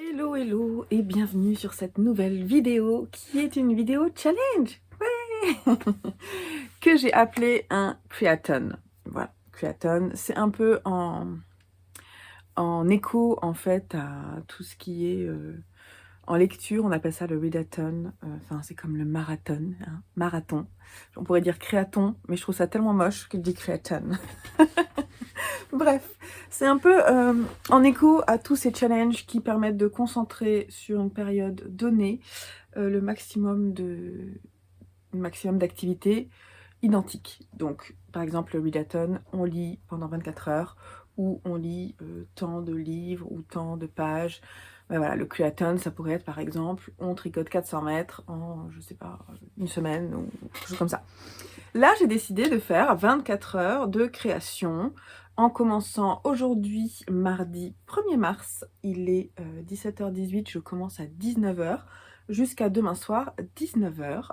Hello hello et bienvenue sur cette nouvelle vidéo qui est une vidéo challenge, ouais que j'ai appelé un creathon. Voilà, creathon, c'est un peu en écho en fait à tout ce qui est en lecture, on appelle ça le readathon, enfin c'est comme le marathon, hein, marathon. On pourrait dire créaton, mais je trouve ça tellement moche que je dis creathon. Bref, c'est un peu en écho à tous ces challenges qui permettent de concentrer sur une période donnée le maximum d'activités identiques. Donc, par exemple, le readathon, on lit pendant 24 heures, ou on lit tant de livres, ou tant de pages. Ben voilà, le creathon, ça pourrait être, par exemple, on tricote 400 mètres en, je sais pas, une semaine, ou quelque chose comme ça. Là, j'ai décidé de faire 24 heures de création, en commençant aujourd'hui, mardi 1er mars. Il est 17h18, je commence à 19h, jusqu'à demain soir, 19h.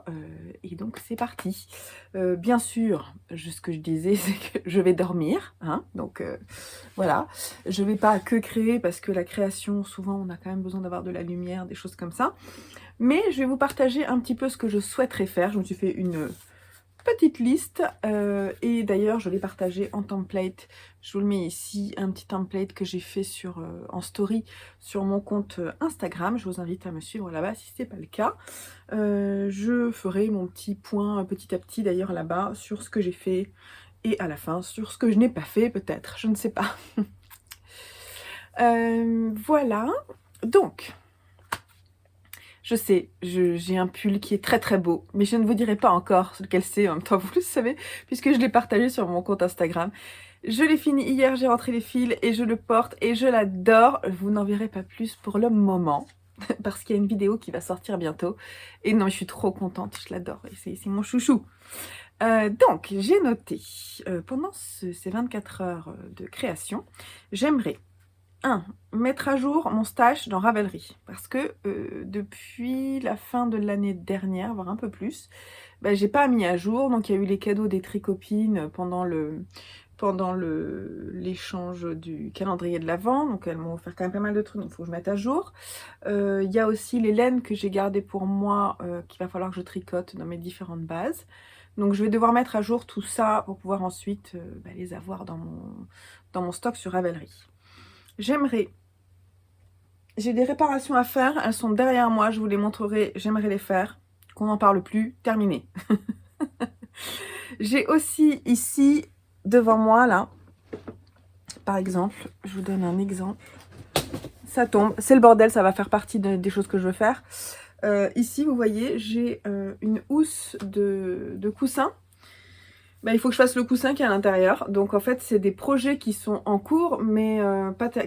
Et donc, c'est parti. Bien sûr, ce que je disais, c'est que je vais dormir. Hein, donc, voilà. Je ne vais pas que créer, parce que la création, souvent, on a quand même besoin d'avoir de la lumière, des choses comme ça. Mais je vais vous partager un petit peu ce que je souhaiterais faire. Je me suis fait une petite liste et d'ailleurs je l'ai partagé en template. Je vous le mets ici, un petit template que j'ai fait sur, en story sur mon compte Instagram. Je vous invite à me suivre là-bas si ce n'est pas le cas. Je ferai mon petit point petit à petit d'ailleurs là-bas sur ce que j'ai fait et à la fin sur ce que je n'ai pas fait peut-être, je ne sais pas. Voilà, donc je sais, j'ai un pull qui est très très beau, mais je ne vous dirai pas encore lequel c'est, en même temps vous le savez, puisque je l'ai partagé sur mon compte Instagram. Je l'ai fini hier, j'ai rentré les fils et je le porte et je l'adore. Vous n'en verrez pas plus pour le moment, parce qu'il y a une vidéo qui va sortir bientôt. Et non, je suis trop contente, je l'adore, c'est mon chouchou. Donc, j'ai noté, pendant ces 24 heures de création, j'aimerais 1. Mettre à jour mon stash dans Ravelry, parce que depuis la fin de l'année dernière, voire un peu plus, bah, j'ai pas mis à jour. Donc il y a eu les cadeaux des tricopines pendant l'échange du calendrier de l'Avent, donc elles m'ont offert quand même pas mal de trucs, donc il faut que je mette à jour. Il y a aussi les laines que j'ai gardées pour moi, qu'il va falloir que je tricote dans mes différentes bases. Donc je vais devoir mettre à jour tout ça pour pouvoir ensuite les avoir dans mon stock sur Ravelry. J'ai des réparations à faire, elles sont derrière moi, je vous les montrerai, j'aimerais les faire, qu'on n'en parle plus, terminé. J'ai aussi ici, devant moi, là, par exemple, je vous donne un exemple, ça tombe, c'est le bordel, ça va faire partie des choses que je veux faire. Ici, vous voyez, j'ai une housse de coussin. Bah, il faut que je fasse le coussin qui est à l'intérieur. Donc en fait, c'est des projets qui sont en cours, mais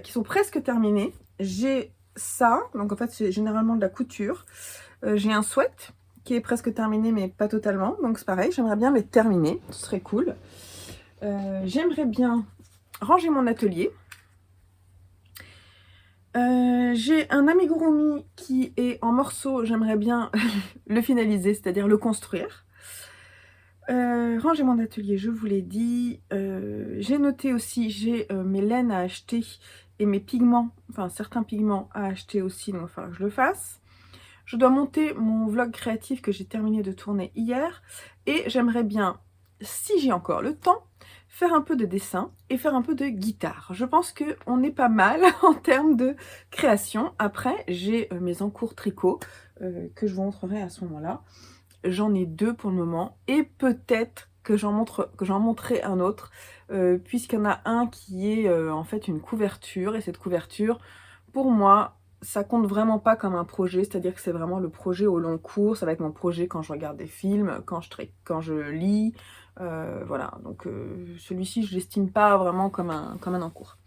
qui sont presque terminés. J'ai ça, donc en fait, c'est généralement de la couture. J'ai un sweat qui est presque terminé, mais pas totalement. Donc c'est pareil, j'aimerais bien les terminer, ce serait cool. J'aimerais bien ranger mon atelier. J'ai un amigurumi qui est en morceaux, j'aimerais bien le finaliser, c'est-à-dire le construire. Ranger mon atelier, je vous l'ai dit. J'ai noté aussi, j'ai mes laines à acheter et mes pigments, enfin certains pigments à acheter aussi, donc il va falloir que je le fasse. Je dois monter mon vlog créatif que j'ai terminé de tourner hier. Et j'aimerais bien, si j'ai encore le temps, faire un peu de dessin et faire un peu de guitare. Je pense qu'on est pas mal en termes de création. Après, j'ai mes encours tricot que je vous montrerai à ce moment-là. J'en ai 2 pour le moment et peut-être que j'en montrerai un autre puisqu'il y en a un qui est en fait une couverture, et cette couverture, pour moi, ça compte vraiment pas comme un projet, c'est-à-dire que c'est vraiment le projet au long cours. Ça va être mon projet quand je regarde des films, quand je lis, voilà. Donc celui-ci, je l'estime pas vraiment comme un encours.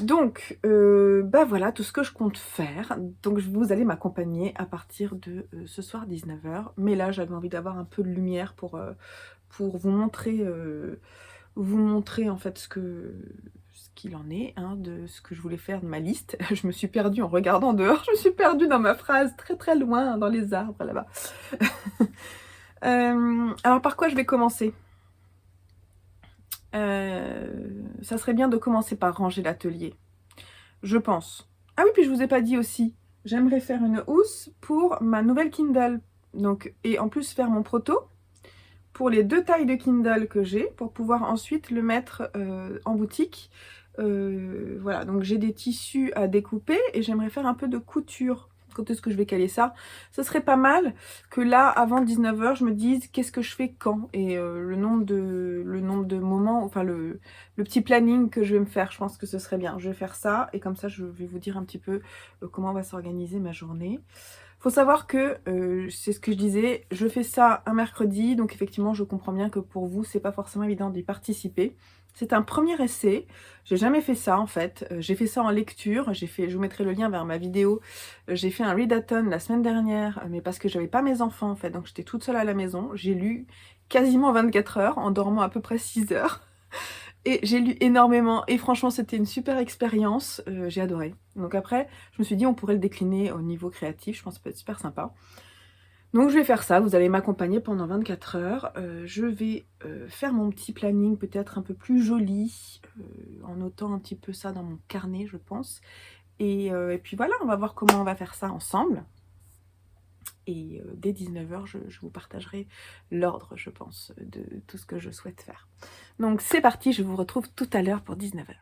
Donc, bah voilà tout ce que je compte faire. Donc vous allez m'accompagner à partir de ce soir 19h. Mais là, j'avais envie d'avoir un peu de lumière pour vous montrer en fait ce qu'il en est, hein, de ce que je voulais faire de ma liste. Je me suis perdue en regardant dehors, je me suis perdue dans ma phrase, très très loin, dans les arbres là-bas. Alors par quoi je vais commencer? Ça serait bien de commencer par ranger l'atelier. Je pense. Ah oui, puis je vous ai pas dit aussi, j'aimerais faire une housse pour ma nouvelle Kindle. Donc, et en plus faire mon proto pour les 2 tailles de Kindle que j'ai, pour pouvoir ensuite le mettre en boutique. Voilà, donc j'ai des tissus à découper et j'aimerais faire un peu de couture. Quand est-ce que je vais caler ça? Ce serait pas mal que là, avant 19 h, je me dise qu'est-ce que je fais quand, et le nombre de moments, enfin le petit planning que je vais me faire. Je pense que ce serait bien. Je vais faire ça et comme ça, je vais vous dire un petit peu comment va s'organiser ma journée. Faut savoir que, c'est ce que je disais, je fais ça un mercredi, donc effectivement, je comprends bien que pour vous, c'est pas forcément évident d'y participer. C'est un premier essai, j'ai jamais fait ça en fait, j'ai fait ça en lecture, je vous mettrai le lien vers ma vidéo, j'ai fait un readathon la semaine dernière, mais parce que j'avais pas mes enfants en fait, donc j'étais toute seule à la maison, j'ai lu quasiment 24 heures, en dormant à peu près 6 heures. Et j'ai lu énormément et franchement c'était une super expérience, j'ai adoré. Donc après, je me suis dit on pourrait le décliner au niveau créatif, je pense que ça peut être super sympa. Donc je vais faire ça, vous allez m'accompagner pendant 24 heures. Je vais faire mon petit planning peut-être un peu plus joli, en notant un petit peu ça dans mon carnet je pense. Et puis voilà, on va voir comment on va faire ça ensemble. Et dès 19 h, je vous partagerai l'ordre, je pense, de tout ce que je souhaite faire. Donc c'est parti, je vous retrouve tout à l'heure pour 19 h.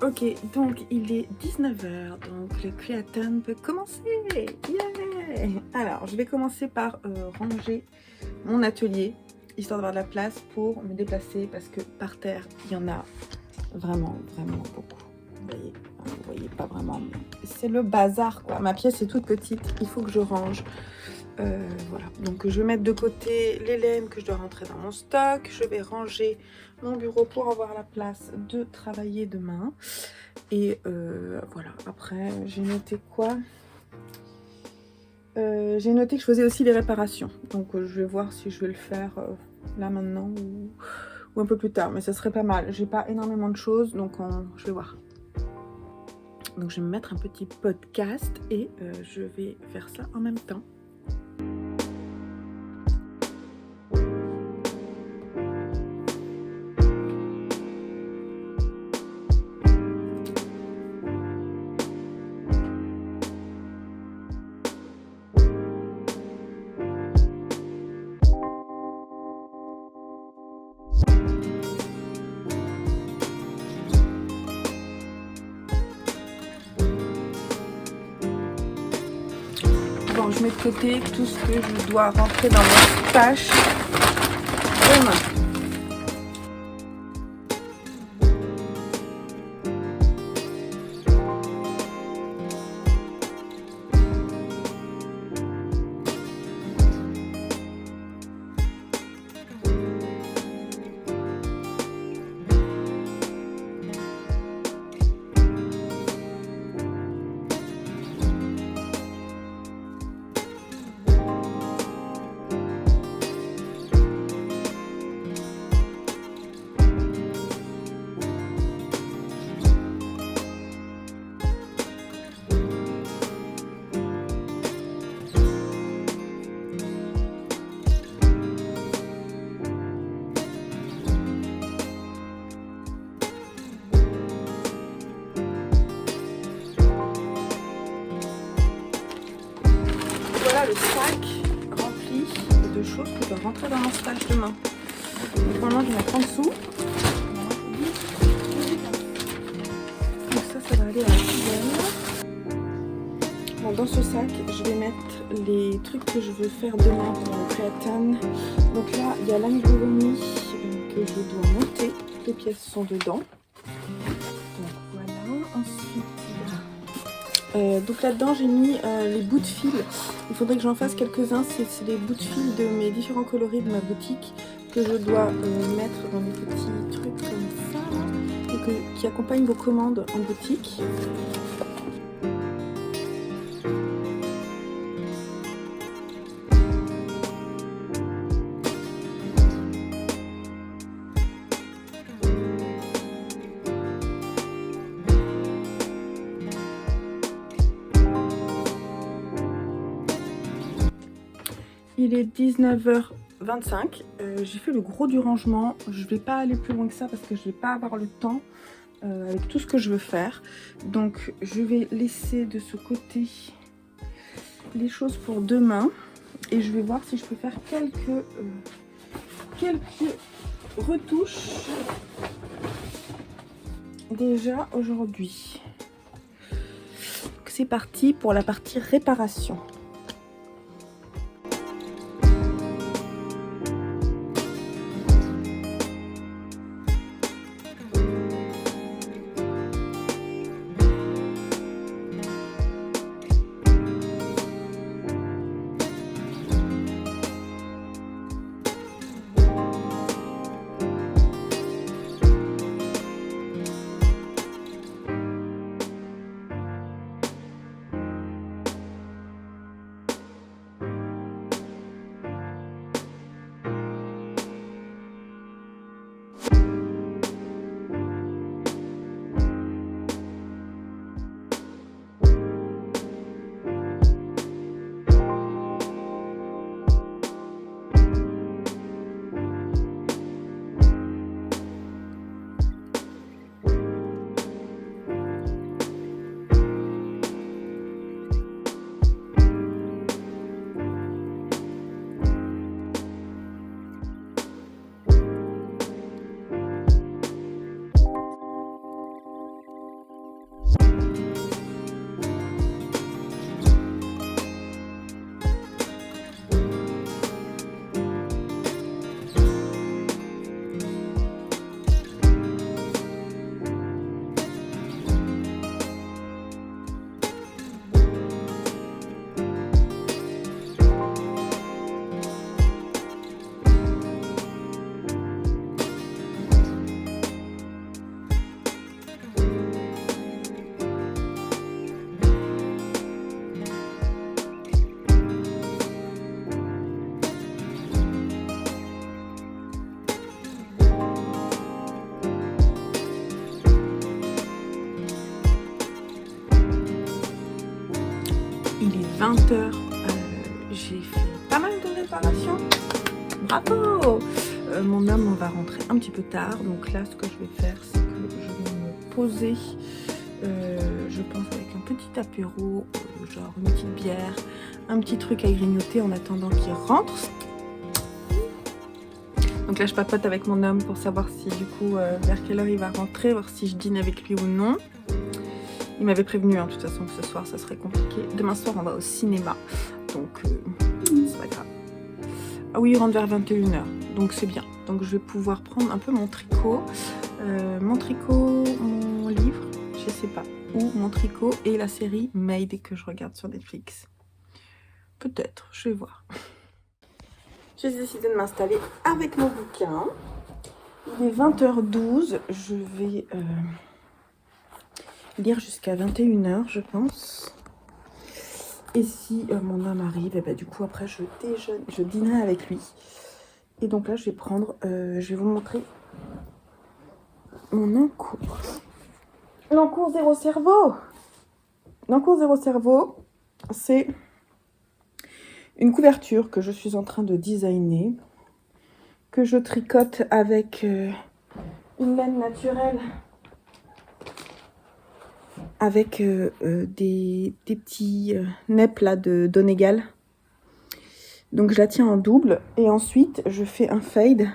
Ok, donc il est 19 h, donc le créaton peut commencer. Yeah. Alors, je vais commencer par ranger mon atelier, histoire d'avoir de la place pour me déplacer, parce que par terre, il y en a vraiment, vraiment beaucoup. Vous voyez pas vraiment, mais c'est le bazar, quoi. Ma pièce est toute petite, il faut que je range. Voilà, donc je vais mettre de côté les laines que je dois rentrer dans mon stock. Je vais ranger mon bureau pour avoir la place de travailler demain. Et voilà, après j'ai noté quoi? J'ai noté que je faisais aussi les réparations. Donc je vais voir si je vais le faire là maintenant ou un peu plus tard. Mais ça serait pas mal. J'ai pas énormément de choses, donc je vais voir. Donc je vais me mettre un petit podcast et je vais faire ça en même temps. Bon, je mets de côté tout ce que je dois rentrer dans mon tâche demain. Le sac rempli de choses que je dois rentrer dans mon stage demain. maintenant je vais mettre en dessous. Donc ça va aller à la poubelle. Bon, dans ce sac, je vais mettre les trucs que je veux faire demain pour le créatane. Donc là, il y a l'amigurumi que je dois monter. Toutes les pièces sont dedans. Donc voilà. Ensuite, donc là-dedans, j'ai mis les bouts de fil. Il faudrait que j'en fasse quelques-uns. C'est les bouts de fil de mes différents coloris de ma boutique que je dois mettre dans des petits trucs comme ça et qui accompagnent vos commandes en boutique. Il est 19h25, j'ai fait le gros du rangement, je vais pas aller plus loin que ça parce que je vais pas avoir le temps avec tout ce que je veux faire. Donc je vais laisser de ce côté les choses pour demain et je vais voir si je peux faire quelques retouches déjà aujourd'hui. C'est parti pour la partie réparation. Il est 20h, j'ai fait pas mal de réparations, bravo. Mon homme va rentrer un petit peu tard, donc là ce que je vais faire c'est que je vais me poser, je pense avec un petit apéro, genre une petite bière, un petit truc à grignoter en attendant qu'il rentre. Donc là je papote avec mon homme pour savoir si du coup vers quelle heure il va rentrer, voir si je dîne avec lui ou non. Il m'avait prévenu hein, de toute façon que ce soir ça serait compliqué. Demain soir on va au cinéma, donc c'est pas grave. Ah oui, il rentre vers 21h, donc c'est bien. Donc je vais pouvoir prendre un peu mon tricot, mon livre, je sais pas, ou mon tricot et la série Made que je regarde sur Netflix. Peut-être, je vais voir. J'ai décidé de m'installer avec mon bouquin. Il est 20h12, je vais lire jusqu'à 21h je pense. Et si mon homme arrive, et bah, du coup après je dînerai avec lui. Et donc là je vais prendre, je vais vous montrer mon encours. L'encours zéro cerveau. L'encours zéro cerveau, c'est une couverture que je suis en train de designer, que je tricote avec une laine naturelle, avec des petits neps là de Donegal. Donc je la tiens en double et ensuite je fais un fade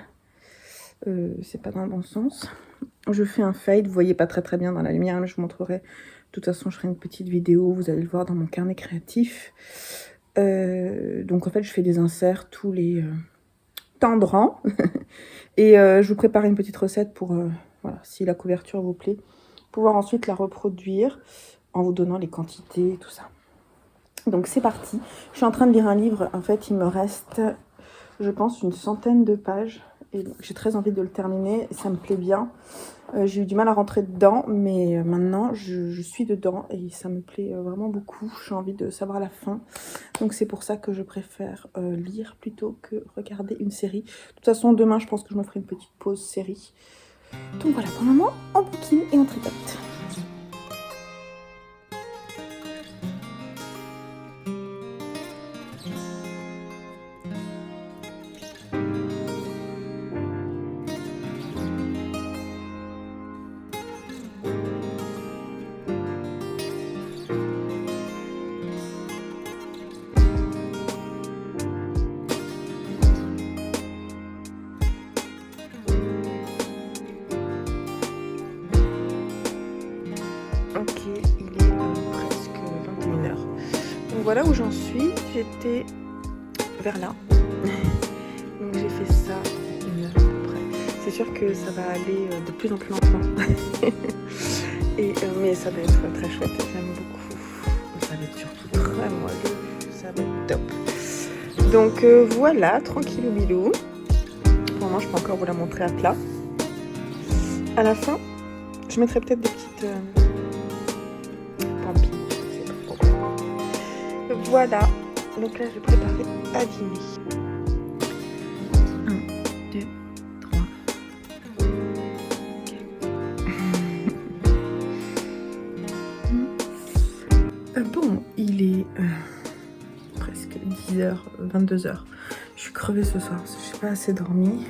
c'est pas dans le bon sens. Je fais un fade, vous voyez pas très bien dans la lumière, mais je vous montrerai. De toute façon, je ferai une petite vidéo, vous allez le voir dans mon carnet créatif. Donc en fait, je fais des inserts tous les temps de rang. Et je vous prépare une petite recette pour, voilà, si la couverture vous plaît, pouvoir ensuite la reproduire en vous donnant les quantités et tout ça. Donc c'est parti. Je suis en train de lire un livre. En fait, il me reste, je pense, une centaine de pages. Et j'ai très envie de le terminer. Ça me plaît bien. J'ai eu du mal à rentrer dedans, mais maintenant, je suis dedans et ça me plaît vraiment beaucoup. J'ai envie de savoir la fin. Donc c'est pour ça que je préfère lire plutôt que regarder une série. De toute façon, demain, je pense que je me ferai une petite pause série. Donc voilà, pour le moment, on bouquine et on tricote. Ok, il est presque 21h. Donc voilà où j'en suis. J'étais vers là. Donc j'ai fait ça une heure à peu près. C'est sûr que ça va aller de plus en plus lentement. Mais ça va être très chouette. J'aime beaucoup. Ça va être surtout très moelleux. Ça va être top. Donc voilà, tranquillou bilou. Pour le moment, je peux encore vous la montrer à plat. À la fin, je mettrai peut-être des petites... Voilà, donc là j'ai préparé à dîner. 1, 2, 3. Bon, il est presque 10h, 22h. Je suis crevée ce soir parce que je n'ai pas assez dormi.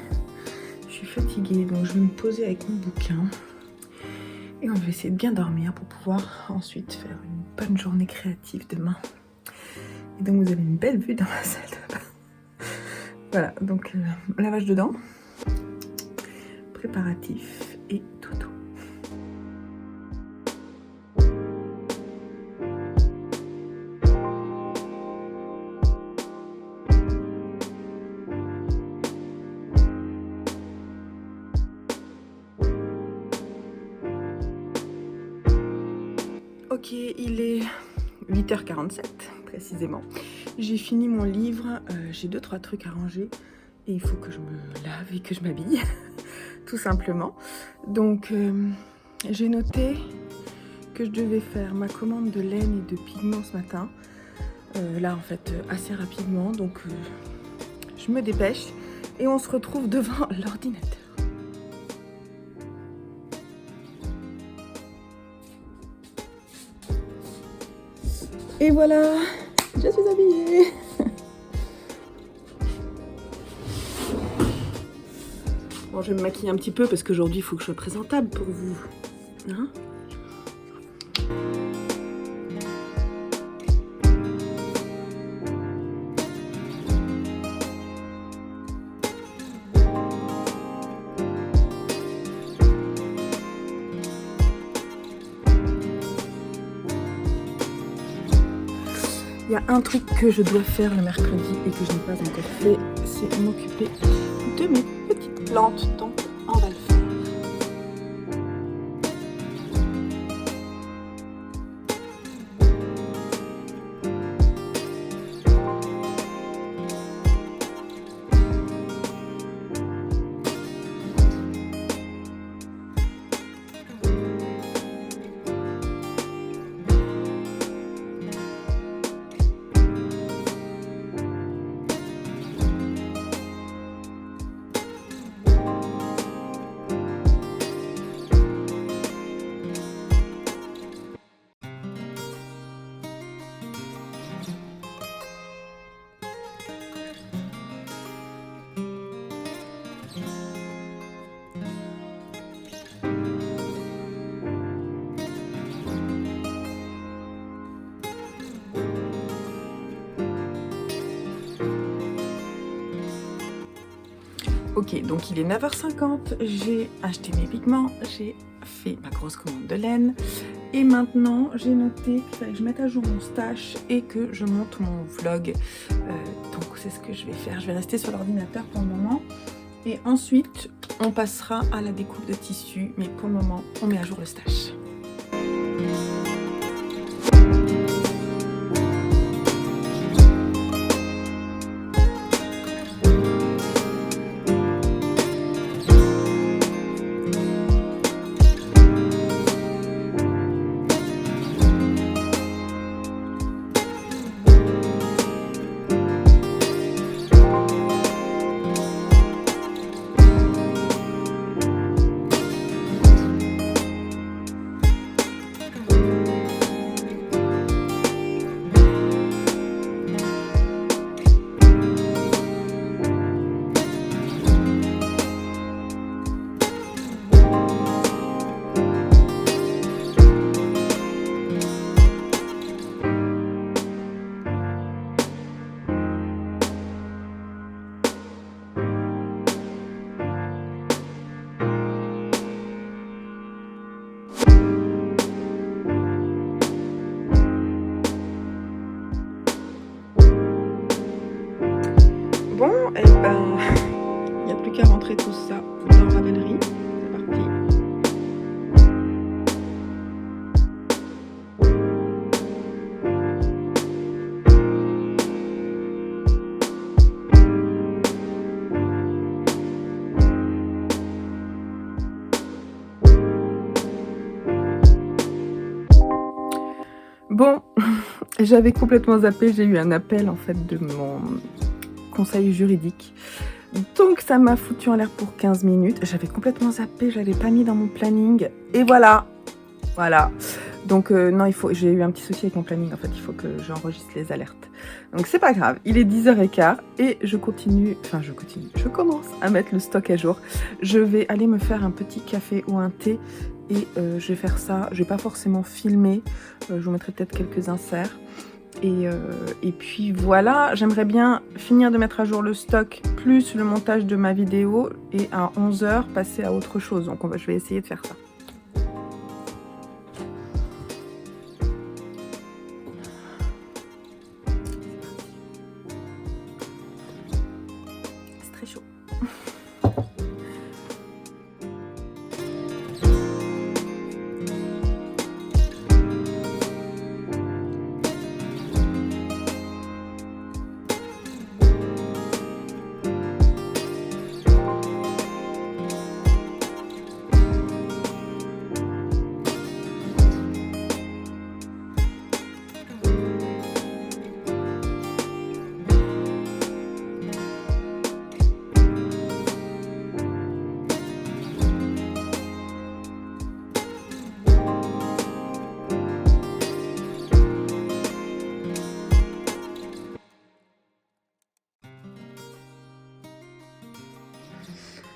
Je suis fatiguée, donc je vais me poser avec mon bouquin. Et on va essayer de bien dormir pour pouvoir ensuite faire une bonne journée créative demain. Et donc vous avez une belle vue dans ma salle de bain. Voilà, donc lavage de dents, préparatif et dodo. Ok, il est 8h47 précisément. J'ai fini mon livre, j'ai 2-3 trucs à ranger et il faut que je me lave et que je m'habille, tout simplement. Donc j'ai noté que je devais faire ma commande de laine et de pigments ce matin. Là en fait assez rapidement, donc je me dépêche et on se retrouve devant l'ordinateur. Et voilà, je suis habillée. Bon, je vais me maquiller un petit peu parce qu'aujourd'hui, il faut que je sois présentable pour vous. Hein ? Il y a un truc que je dois faire le mercredi et que je n'ai pas encore fait, c'est m'occuper de mes petites plantes, donc on va le faire. Ok, donc il est 9h50, j'ai acheté mes pigments, j'ai fait ma grosse commande de laine. Et maintenant, j'ai noté qu'il fallait que je mette à jour mon stash et que je monte mon vlog. Donc c'est ce que je vais faire. Je vais rester sur l'ordinateur pour le moment. Et ensuite, on passera à la découpe de tissu. Mais pour le moment, on met à jour le stash. Bon, et ben, il n'y a plus qu'à rentrer tout ça dans Ravelry. C'est parti. Bon, j'avais complètement zappé, j'ai eu un appel en fait de mon conseil juridique. Donc ça m'a foutu en l'air pour 15 minutes. J'avais complètement zappé, je l'avais pas mis dans mon planning. Et voilà. Donc non, j'ai eu un petit souci avec mon planning en fait, il faut que j'enregistre les alertes. Donc c'est pas grave, il est 10h15 et je commence à mettre le stock à jour. Je vais aller me faire un petit café ou un thé et je vais faire ça. Je vais pas forcément filmer, je vous mettrai peut-être quelques inserts. Et puis voilà, j'aimerais bien finir de mettre à jour le stock plus le montage de ma vidéo et à 11h passer à autre chose. Donc je vais essayer de faire ça. C'est très chaud.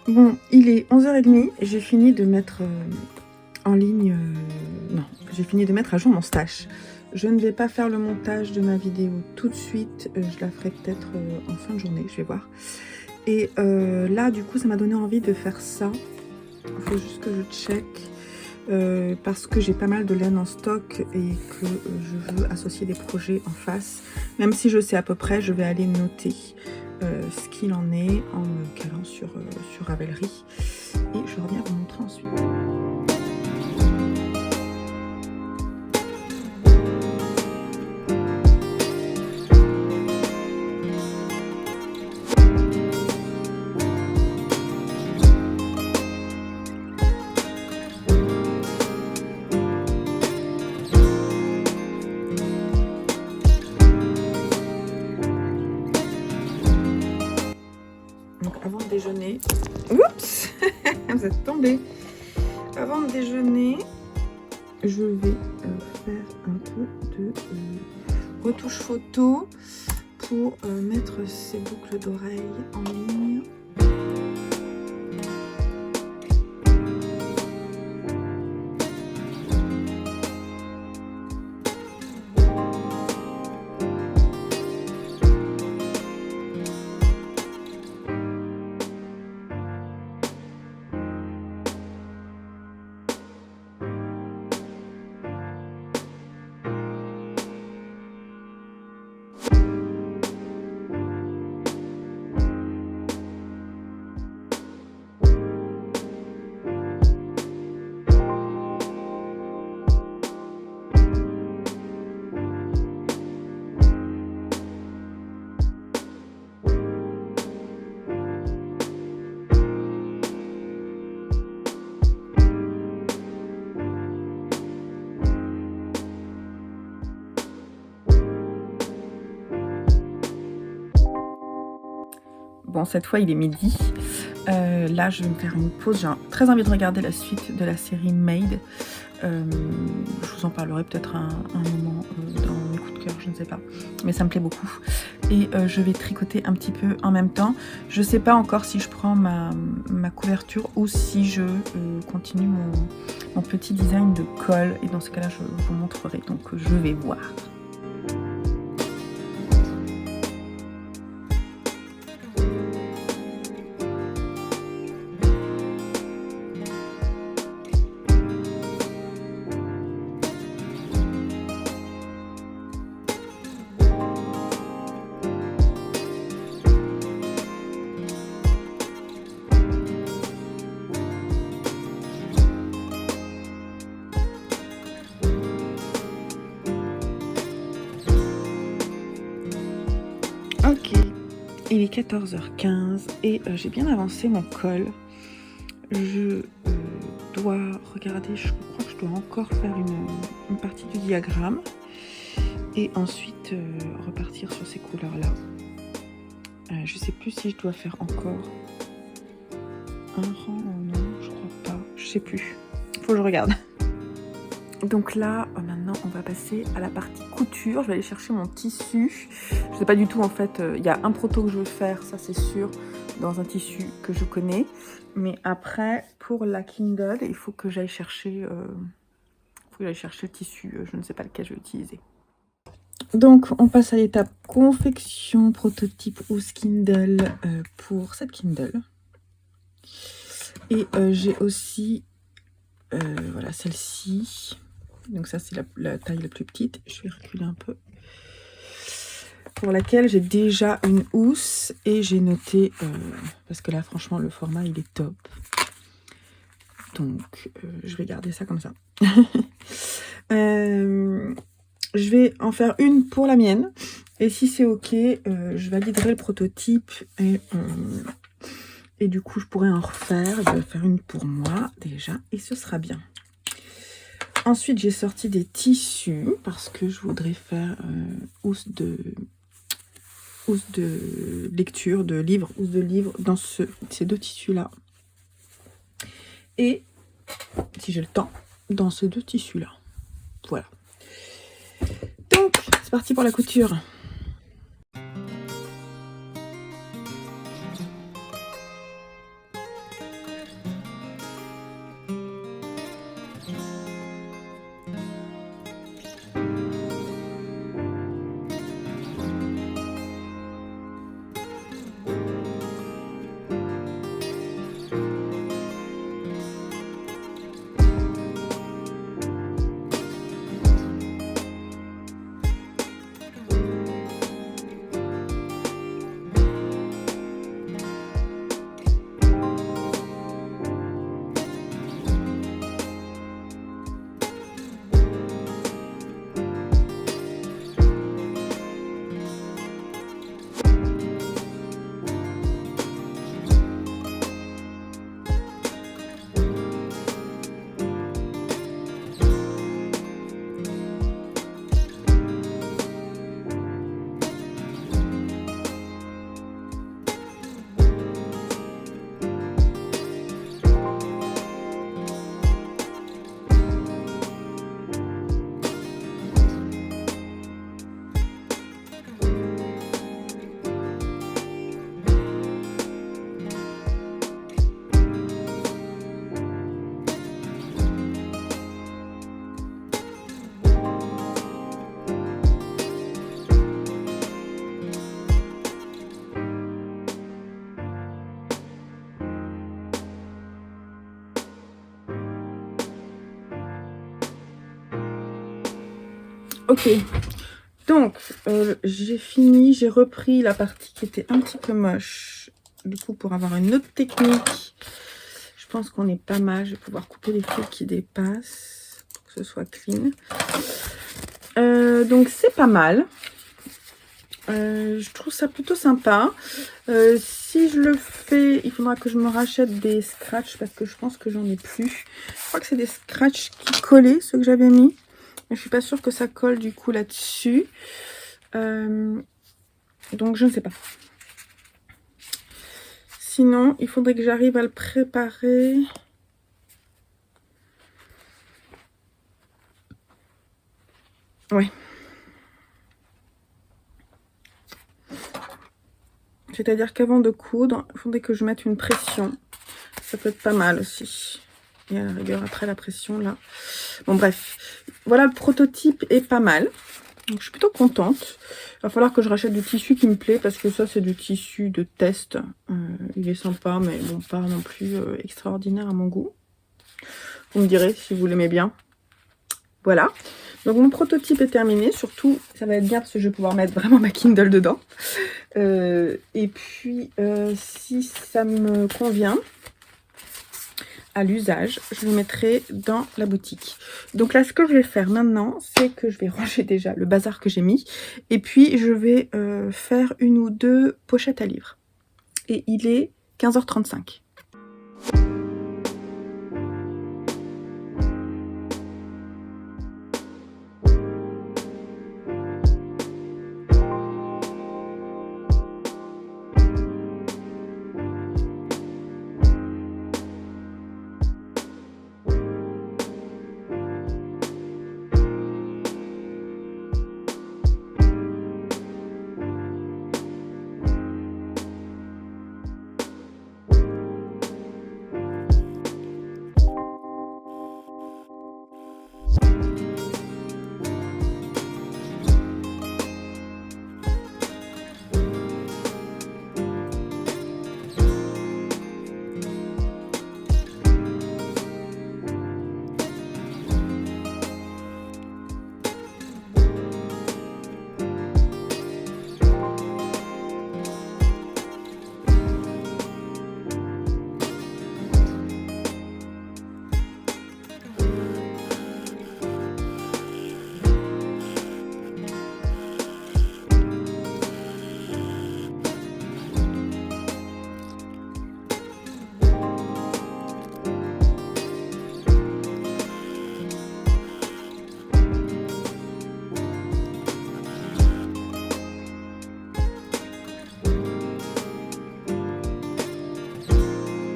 Bon, il est 11h30, j'ai fini de mettre en ligne... j'ai fini de mettre à jour mon stash. Je ne vais pas faire le montage de ma vidéo tout de suite, je la ferai peut-être en fin de journée, je vais voir. Et là, du coup, ça m'a donné envie de faire ça. Il faut juste que je check, parce que j'ai pas mal de laine en stock et que je veux associer des projets en face. Même si je sais à peu près, je vais aller noter ce qu'il en est en me calant sur Ravelry. Et je reviens vous montrer ensuite. Avant de déjeuner, oups, vous êtes tombé. Avant de déjeuner, je vais faire un peu de retouche photo pour mettre ces boucles d'oreilles en ligne. bon, cette fois il est midi. Là je vais me faire une pause, j'ai très envie de regarder la suite de la série Made. Je vous en parlerai peut-être un moment dans mes coups de cœur, je ne sais pas, mais ça me plaît beaucoup. Et je vais tricoter un petit peu en même temps. Je ne sais pas encore si je prends ma couverture ou si je continue mon petit design de col, et dans ce cas là je vous montrerai, donc je vais voir. Ok, il est 14h15 et j'ai bien avancé mon col. Je dois regarder, je crois que je dois encore faire une partie du diagramme et ensuite repartir sur ces couleurs-là. Je sais plus si je dois faire encore un rang ou non, je crois pas, je sais plus, faut que je regarde. Donc là, maintenant, on va passer à la partie couture. Je vais aller chercher mon tissu. Je sais pas du tout, en fait, il y a un proto que je veux faire, ça c'est sûr, dans un tissu que je connais. Mais après, pour la Kindle, il faut que j'aille chercher, le tissu. Je ne sais pas lequel je vais utiliser. Donc, on passe à l'étape confection, prototype ou Kindle pour cette Kindle. Et j'ai aussi, voilà, celle-ci. Donc ça c'est la taille la plus petite, je vais reculer un peu, pour laquelle j'ai déjà une housse et j'ai noté, parce que là franchement le format il est top, donc je vais garder ça comme ça. Je vais en faire une pour la mienne et si c'est ok, je validerai le prototype et du coup je pourrais en refaire. Je vais faire une pour moi déjà et ce sera bien. Ensuite, j'ai sorti des tissus parce que je voudrais faire housse de lecture, de livres, housse de livres dans ces deux tissus-là. Et, si j'ai le temps, dans ces deux tissus-là. Voilà. Donc, c'est parti pour la couture. Ok, donc j'ai fini, j'ai repris la partie qui était un petit peu moche. Du coup, pour avoir une autre technique, je pense qu'on est pas mal. Je vais pouvoir couper les fils qui dépassent pour que ce soit clean. Donc c'est pas mal. Je trouve ça plutôt sympa. Si je le fais, il faudra que je me rachète des scratchs parce que je pense que j'en ai plus. Je crois que c'est des scratchs qui collaient, ceux que j'avais mis. Mais je suis pas sûre que ça colle du coup là-dessus. Donc je ne sais pas. Sinon, il faudrait que j'arrive à le préparer. Ouais. C'est-à-dire qu'avant de coudre, il faudrait que je mette une pression. Ça peut être pas mal aussi. Et à la rigueur, après la pression, là. Bon, bref. Voilà, le prototype est pas mal. Donc, je suis plutôt contente. Il va falloir que je rachète du tissu qui me plaît, parce que ça, c'est du tissu de test. Il est sympa, mais bon, pas non plus extraordinaire à mon goût. Vous me direz si vous l'aimez bien. Voilà. Donc, mon prototype est terminé. Surtout, ça va être bien parce que je vais pouvoir mettre vraiment ma Kindle dedans. Et puis, si ça me convient à l'usage, je le mettrai dans la boutique. Donc là, ce que je vais faire maintenant, c'est que je vais ranger déjà le bazar que j'ai mis. Et puis, je vais faire une ou deux pochettes à livres. Et il est 15h35.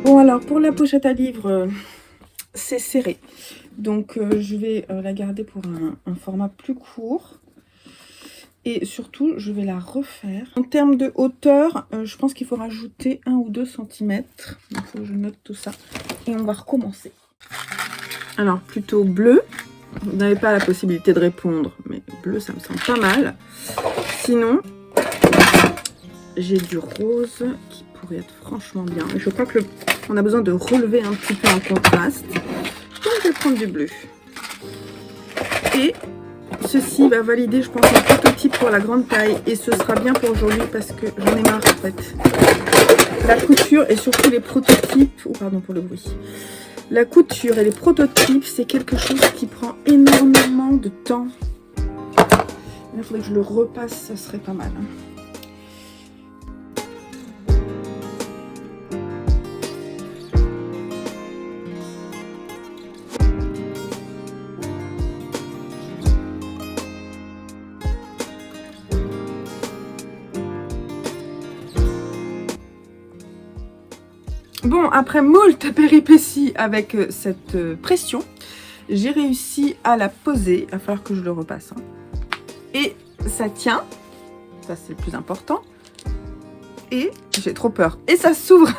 Bon, alors pour la pochette à livres, c'est serré. Donc je vais la garder pour un format plus court. Et surtout, je vais la refaire. En termes de hauteur, je pense qu'il faut rajouter 1 ou 2 cm. Il faut que je note tout ça. Et on va recommencer. Alors, plutôt bleu. Vous n'avez pas la possibilité de répondre, mais bleu, ça me semble pas mal. Sinon, j'ai du rose qui pourrait être franchement bien. Mais je crois que on a besoin de relever un petit peu en contraste. Donc, je vais prendre du bleu. Et ceci va valider, je pense, un prototype pour la grande taille. Et ce sera bien pour aujourd'hui parce que j'en ai marre, en fait. La couture et surtout les prototypes... Oh, pardon pour le bruit. La couture et les prototypes, c'est quelque chose qui prend énormément de temps. Il faudrait que je le repasse, ça serait pas mal. Bon, après moult péripéties avec cette pression, j'ai réussi à la poser. Il va falloir que je le repasse. Hein. Et ça tient. Ça, c'est le plus important. Et j'ai trop peur. Et ça s'ouvre.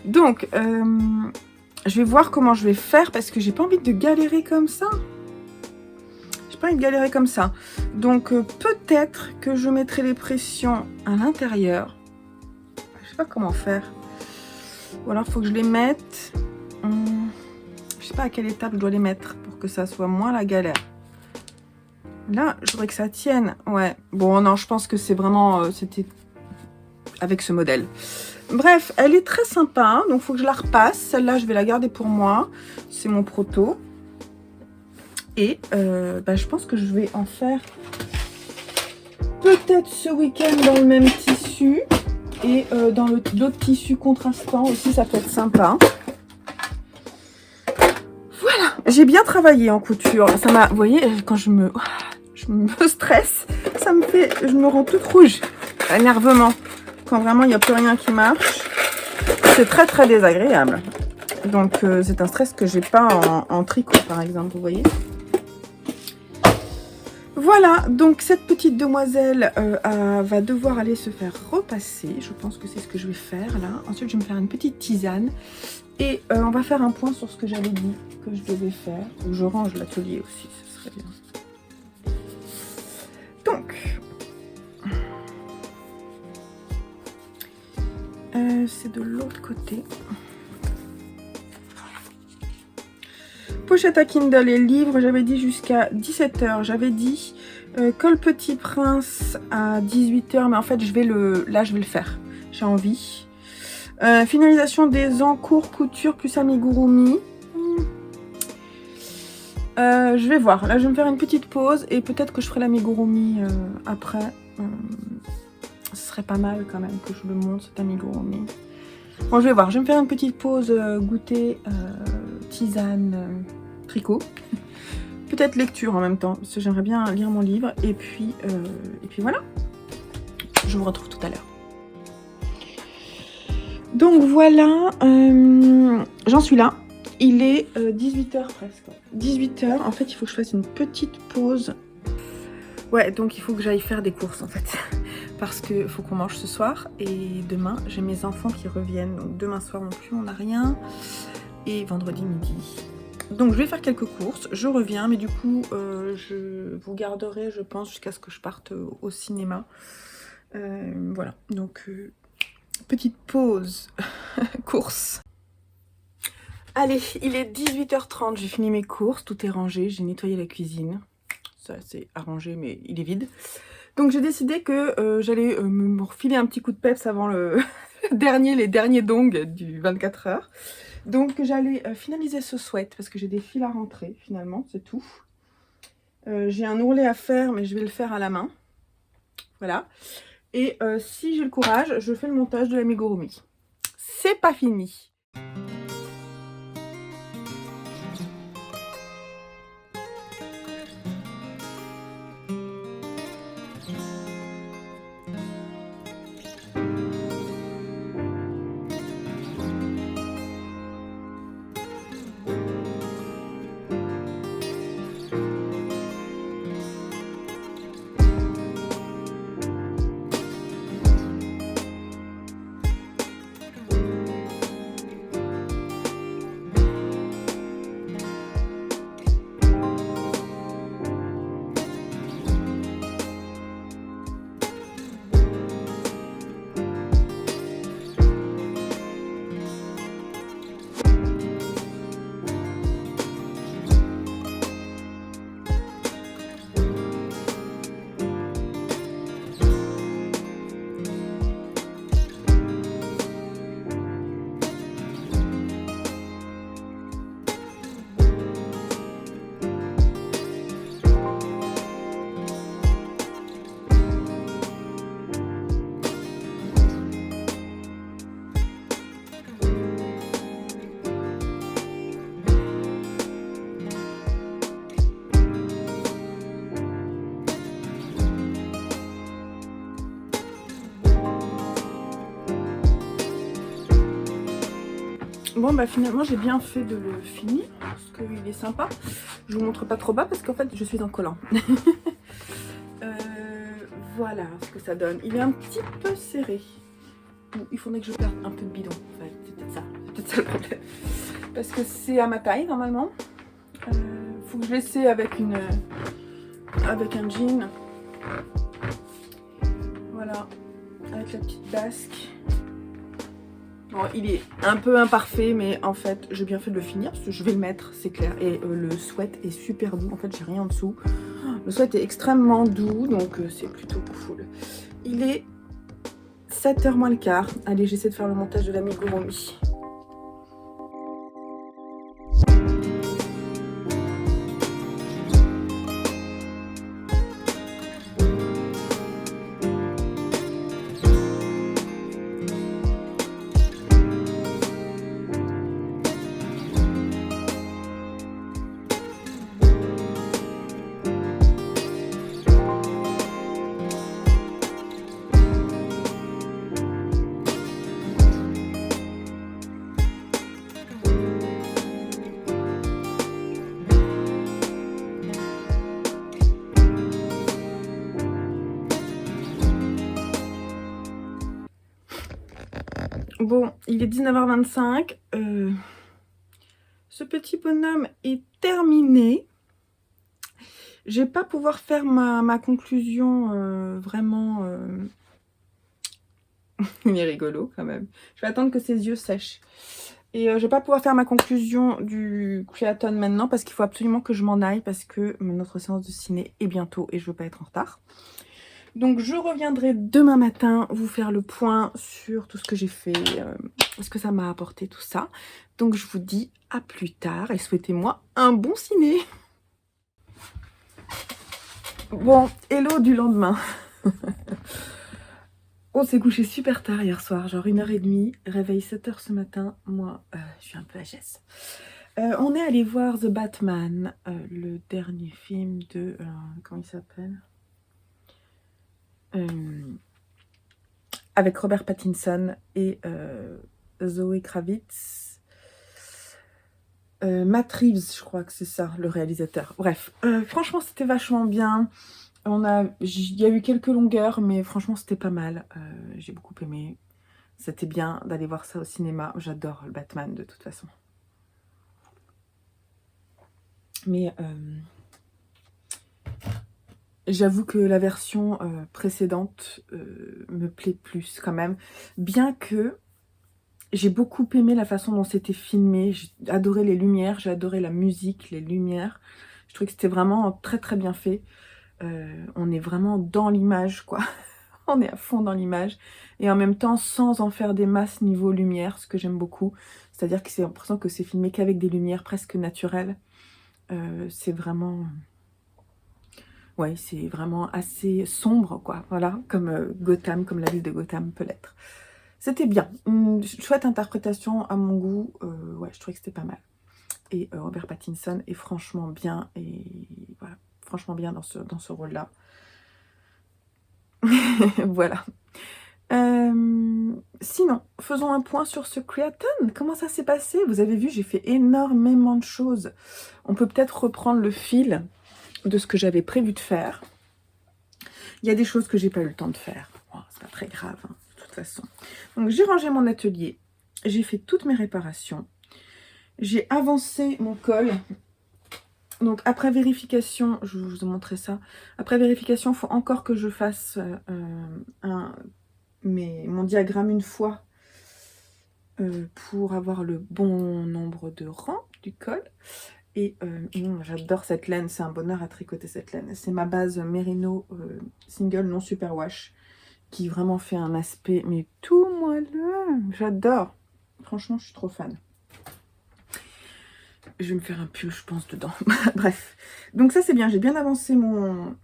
Donc, je vais voir comment je vais faire parce que j'ai pas envie de galérer comme ça. J'ai pas envie de galérer comme ça. Donc, peut-être que je mettrai les pressions à l'intérieur. Je sais pas comment faire. Ou alors, il faut que je les mette... je sais pas à quelle étape je dois les mettre pour que ça soit moins la galère. Là, je voudrais que ça tienne. Ouais. Bon, non, je pense que c'est vraiment... c'était avec ce modèle. Bref, elle est très sympa. Hein, donc, il faut que je la repasse. Celle-là, je vais la garder pour moi. C'est mon proto. Et je pense que je vais en faire peut-être ce week-end dans le même tissu. Et dans d'autres tissus contrastants aussi, ça peut être sympa. Voilà, j'ai bien travaillé en couture. Ça m'a, vous voyez, quand je me stresse, ça me fait, je me rends toute rouge. Énervement. Quand vraiment il n'y a plus rien qui marche. c'est très très désagréable. Donc c'est un stress que j'ai pas en tricot par exemple, vous voyez. Voilà, donc cette petite demoiselle va devoir aller se faire repasser. Je pense que c'est ce que je vais faire là. Ensuite, je vais me faire une petite tisane. Et on va faire un point sur ce que j'avais dit que je devais faire. Je range l'atelier aussi, ce serait bien. Donc, c'est de l'autre côté. Pochette à Kindle et livre, j'avais dit jusqu'à 17 h. J'avais dit que le Petit Prince à 18 h, mais en fait, je vais le faire. J'ai envie. Finalisation des encours couture plus amigurumi. Je vais voir. Là, je vais me faire une petite pause et peut-être que je ferai l'amigurumi après. Ce serait pas mal quand même que je le monte, cet amigurumi. Bon, je vais voir. Je vais me faire une petite pause goûter, tisane, tricot. Peut-être lecture en même temps, parce que j'aimerais bien lire mon livre. Et puis voilà. Je vous retrouve tout à l'heure. Donc voilà, j'en suis là. Il est 18 h presque. 18 h, en fait, il faut que je fasse une petite pause. Ouais, donc il faut que j'aille faire des courses en fait. Parce qu'il faut qu'on mange ce soir. Et demain, j'ai mes enfants qui reviennent. Donc demain soir non plus, on n'a rien. Et vendredi midi. Donc je vais faire quelques courses, je reviens. Mais du coup, je vous garderai, je pense, jusqu'à ce que je parte au cinéma. Voilà, donc petite pause course. Allez, il est 18 h 30, j'ai fini mes courses, tout est rangé, j'ai nettoyé la cuisine. Ça c'est arrangé mais il est vide. Donc j'ai décidé que j'allais me refiler un petit coup de peps avant le les derniers dongs du 24 h. Donc j'allais finaliser ce sweat parce que j'ai des fils à rentrer finalement, c'est tout. J'ai un ourlet à faire mais je vais le faire à la main. Voilà. Et si j'ai le courage, je fais le montage de l'amigurumi. C'est pas fini. Bon bah finalement j'ai bien fait de le finir parce qu'il est sympa. Je vous montre pas trop bas parce qu'en fait je suis en collant. Voilà ce que ça donne. Il est un petit peu serré. Il faudrait que je perde un peu de bidon. Ouais, c'est peut-être ça le problème. Parce que c'est à ma taille normalement. Faut que je l'essaie avec un jean. Voilà, avec la petite basque. Bon, il est un peu imparfait, mais en fait, j'ai bien fait de le finir, parce que je vais le mettre, c'est clair. Et le sweat est super doux, en fait, j'ai rien en dessous. Le sweat est extrêmement doux, donc c'est plutôt cool. Il est 7 h moins le quart. Allez, j'essaie de faire le montage de l'amigurumi. Bon, il est 19h25. Ce petit bonhomme est terminé. Je vais pas pouvoir faire ma conclusion vraiment... Il est rigolo quand même. Je vais attendre que ses yeux sèchent. Et je vais pas pouvoir faire ma conclusion du Creaton maintenant parce qu'il faut absolument que je m'en aille parce que notre séance de ciné est bientôt et je veux pas être en retard. Donc je reviendrai demain matin vous faire le point sur tout ce que j'ai fait, ce que ça m'a apporté, tout ça. Donc je vous dis à plus tard et souhaitez-moi un bon ciné. Bon, hello du lendemain. On s'est couché super tard hier soir, genre 1h30, réveil 7h ce matin. Moi, je suis un peu HS. On est allé voir The Batman, le dernier film de... comment il s'appelle avec Robert Pattinson et Zoé Kravitz. Matt Reeves, je crois que c'est ça, le réalisateur. Bref, franchement, c'était vachement bien. Il y a eu quelques longueurs, mais franchement, c'était pas mal. J'ai beaucoup aimé. C'était bien d'aller voir ça au cinéma. J'adore le Batman, de toute façon. Mais j'avoue que la version précédente me plaît plus quand même. Bien que j'ai beaucoup aimé la façon dont c'était filmé. J'ai adoré les lumières, j'ai adoré la musique, les lumières. Je trouvais que c'était vraiment très très bien fait. On est vraiment dans l'image, quoi. On est à fond dans l'image. Et en même temps, sans en faire des masses niveau lumière, ce que j'aime beaucoup. C'est-à-dire que c'est l'impression que c'est filmé qu'avec des lumières presque naturelles. C'est vraiment... Ouais, c'est vraiment assez sombre, quoi. Voilà, comme Gotham, comme la ville de Gotham peut l'être. C'était bien. Chouette interprétation à mon goût. Ouais, je trouvais que c'était pas mal. Et Robert Pattinson est franchement bien. Et voilà, franchement bien dans ce rôle-là. Voilà. Sinon, faisons un point sur ce Creaton. Comment ça s'est passé? Vous avez vu, j'ai fait énormément de choses. On peut peut-être reprendre le fil de ce que j'avais prévu de faire. Il y a des choses que j'ai pas eu le temps de faire. Oh, c'est pas très grave, hein, de toute façon. Donc, j'ai rangé mon atelier. J'ai fait toutes mes réparations. J'ai avancé mon col. Donc, après vérification, je vais vous montrer ça. Après vérification, il faut encore que je fasse mon diagramme une fois pour avoir le bon nombre de rangs du col. Et j'adore cette laine, c'est un bonheur à tricoter cette laine. C'est ma base Merino single non superwash qui vraiment fait un aspect mais tout moelleux. J'adore. Franchement, je suis trop fan. Je vais me faire un pull, je pense, dedans. Bref. Donc ça, c'est bien. J'ai bien avancé mon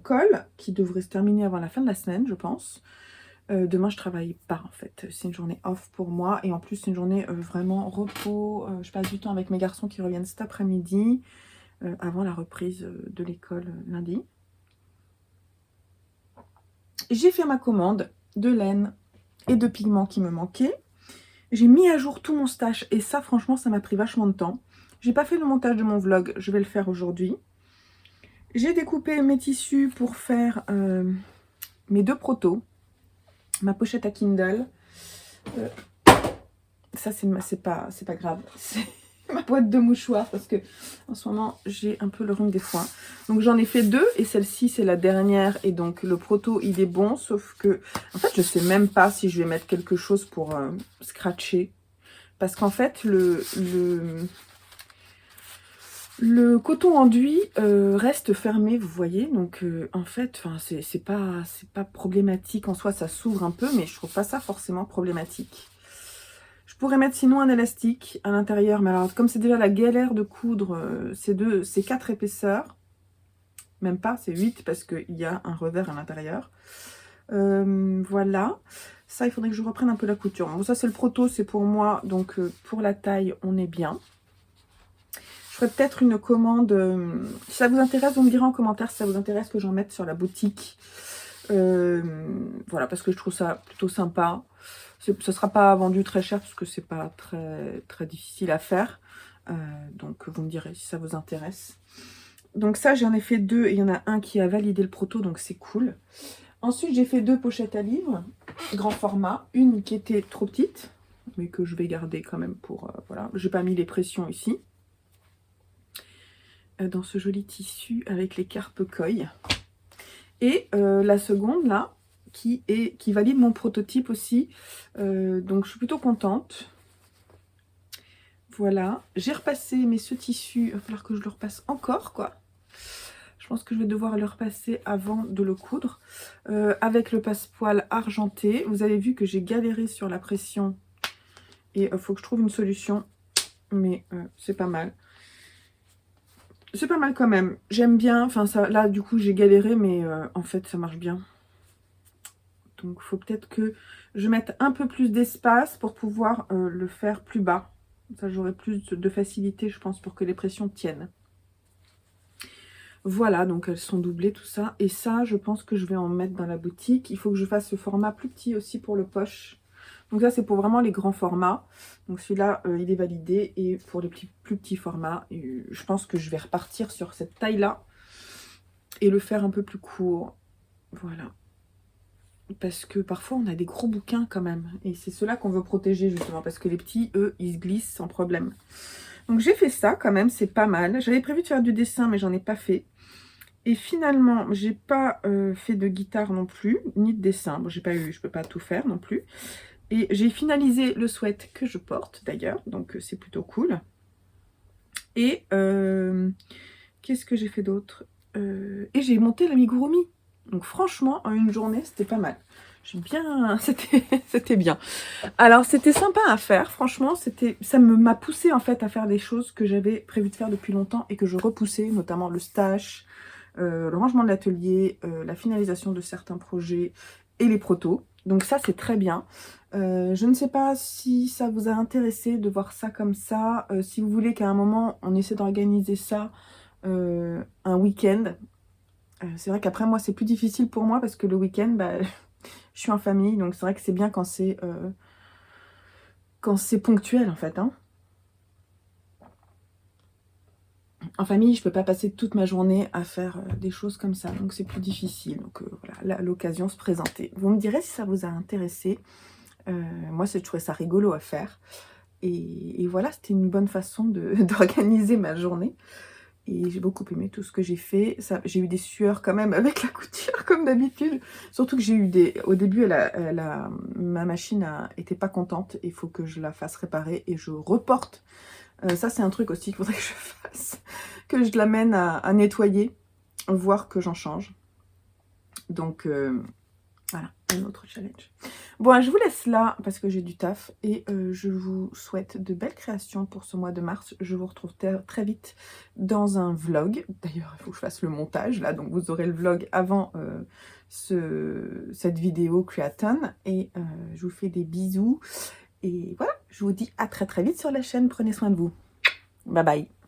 col qui devrait se terminer avant la fin de la semaine, je pense. Demain, je travaille pas, en fait. C'est une journée off pour moi. Et en plus, c'est une journée vraiment repos. Je passe du temps avec mes garçons qui reviennent cet après-midi, avant la reprise de l'école lundi. J'ai fait ma commande de laine et de pigments qui me manquaient. J'ai mis à jour tout mon stash. Et ça, franchement, ça m'a pris vachement de temps. J'ai pas fait le montage de mon vlog. Je vais le faire aujourd'hui. J'ai découpé mes tissus pour faire mes 2 protos. Ma pochette à Kindle. Ça, c'est pas grave. C'est ma boîte de mouchoirs parce que en ce moment, j'ai un peu le rhume des foins. Donc, j'en ai fait 2 et celle-ci, c'est la dernière. Et donc, le proto, il est bon. Sauf que, en fait, je sais même pas si je vais mettre quelque chose pour scratcher. Parce qu'en fait, le coton enduit reste fermé, vous voyez. Donc, en fait, c'est pas problématique en soi. Ça s'ouvre un peu, mais je trouve pas ça forcément problématique. Je pourrais mettre sinon un élastique à l'intérieur. Mais alors, comme c'est déjà la galère de coudre ces 4 épaisseurs, même pas, c'est 8 parce qu'il y a un revers à l'intérieur. Voilà. Ça, il faudrait que je reprenne un peu la couture. Bon, ça, c'est le proto, c'est pour moi. Donc, pour la taille, on est bien. Je ferai peut-être une commande. Si ça vous intéresse, vous me direz en commentaire si ça vous intéresse que j'en mette sur la boutique. Voilà, parce que je trouve ça plutôt sympa. Ce ne sera pas vendu très cher parce que c'est pas très difficile à faire. Donc, vous me direz si ça vous intéresse. Donc ça, j'en ai fait 2 et il y en a un qui a validé le proto, donc c'est cool. Ensuite, j'ai fait 2 pochettes à livres, grand format. Une qui était trop petite, mais que je vais garder quand même pour... voilà, j'ai pas mis les pressions ici. Dans ce joli tissu avec les carpes koi. Et la seconde, là, qui valide mon prototype aussi. Donc, je suis plutôt contente. Voilà. J'ai repassé, mais ce tissu, il va falloir que je le repasse encore, quoi. Je pense que je vais devoir le repasser avant de le coudre. Avec le passepoil argenté. Vous avez vu que j'ai galéré sur la pression. Et il faut que je trouve une solution. Mais c'est pas mal. C'est pas mal quand même. J'aime bien. Enfin, ça, là, du coup, j'ai galéré. Mais en fait, ça marche bien. Donc, il faut peut-être que je mette un peu plus d'espace pour pouvoir le faire plus bas. Ça, j'aurai plus de facilité, je pense, pour que les pressions tiennent. Voilà, donc elles sont doublées, tout ça. Et ça, je pense que je vais en mettre dans la boutique. Il faut que je fasse ce format plus petit aussi pour le poche. Donc ça, c'est pour vraiment les grands formats. Donc celui-là, il est validé. Et pour les plus petits formats, je pense que je vais repartir sur cette taille-là et le faire un peu plus court. Voilà. Parce que parfois, on a des gros bouquins quand même. Et c'est ceux-là qu'on veut protéger, justement. Parce que les petits, eux, ils se glissent sans problème. Donc j'ai fait ça quand même, c'est pas mal. J'avais prévu de faire du dessin, mais j'en ai pas fait. Et finalement, j'ai pas fait de guitare non plus, ni de dessin. Bon, j'ai pas eu, je peux pas tout faire non plus. Et j'ai finalisé le sweat que je porte d'ailleurs, donc c'est plutôt cool. Et qu'est-ce que j'ai fait d'autre? Et j'ai monté l'amigurumi. Donc franchement, en une journée, c'était pas mal. J'ai bien... C'était bien. Alors, c'était sympa à faire, franchement. Ça m'a poussé en fait à faire des choses que j'avais prévu de faire depuis longtemps et que je repoussais, notamment le stash, le rangement de l'atelier, la finalisation de certains projets et les protos. Donc ça, c'est très bien. Je ne sais pas si ça vous a intéressé de voir ça comme ça. Si vous voulez qu'à un moment, on essaie d'organiser ça un week-end. C'est vrai qu'après, moi, c'est plus difficile pour moi parce que le week-end, bah, je suis en famille. Donc c'est vrai que c'est bien quand c'est ponctuel, en fait, hein. En famille, je peux pas passer toute ma journée à faire des choses comme ça, donc c'est plus difficile. Donc voilà, l'occasion se présentait. Vous me direz si ça vous a intéressé. Moi, je trouvais ça rigolo à faire. Et voilà, c'était une bonne façon d'organiser ma journée. Et j'ai beaucoup aimé tout ce que j'ai fait. J'ai eu des sueurs quand même avec la couture, comme d'habitude. Surtout que j'ai eu au début, ma machine était pas contente. Il faut que je la fasse réparer et je reporte. Ça, c'est un truc aussi qu'il faudrait que je fasse. Que je l'amène à nettoyer, voir que j'en change. Donc, voilà, un autre challenge. Bon, je vous laisse là parce que j'ai du taf. Et je vous souhaite de belles créations pour ce mois de mars. Je vous retrouve très vite dans un vlog. D'ailleurs, il faut que je fasse le montage là. Donc, vous aurez le vlog avant cette vidéo Creaton. Et je vous fais des bisous. Et voilà, je vous dis à très vite sur la chaîne. Prenez soin de vous. Bye bye.